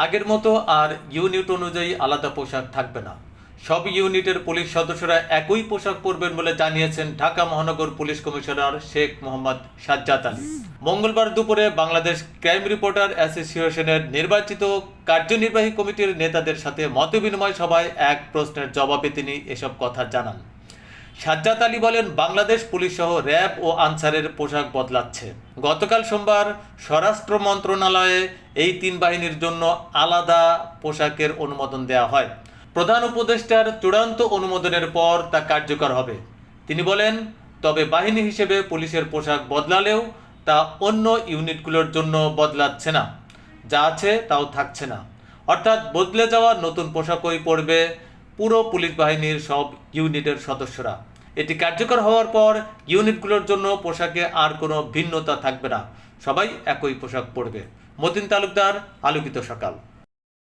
আগের মতো আর ইউনিট অনুযায়ী আলাদা পোশাক থাকবে না। সব ইউনিটের পুলিশ সদস্যরা একই পোশাক পরবেন বলে জানিয়েছেন ঢাকা মহানগর পুলিশ কমিশনার শেখ মোহাম্মদ সাজ্জাদ আলী। মঙ্গলবার দুপুরে বাংলাদেশ ক্রাইম রিপোর্টার অ্যাসোসিয়েশনের নির্বাচিত কার্যনির্বাহী কমিটির নেতাদের সাথে মতবিনিময় সভায় এক প্রশ্নের জবাবে তিনি এসব কথা জানান। সাজ্জাদ আলী বলেন, বাংলাদেশ পুলিশ সহ র্যাব ও আনসারের পোশাক বদলাচ্ছে। গতকাল সোমবার স্বরাষ্ট্র মন্ত্রণালয়ে এই তিন বাহিনীর জন্য আলাদা পোশাকের অনুমোদন দেওয়া হয়। প্রধান উপদেষ্টার চূড়ান্ত অনুমোদনের পর তা কার্যকর হবে। তিনি বলেন, তবে বাহিনী হিসেবে পুলিশের পোশাক বদলালেও তা অন্য ইউনিটগুলোর জন্য বদলাচ্ছে না, যা আছে তাও থাকছে না। অর্থাৎ বদলে যাওয়া নতুন পোশাকই পরবে পুরো পুলিশ বাহিনীর সব ইউনিটের সদস্যরা। এটি কার্যকর হওয়ার পর ইউনিটগুলোর জন্য পোশাকে আর কোনো ভিন্নতা থাকবে না, সবাই একই পোশাক পরবে। মতিন তালুকদার, আলোকিত সকাল।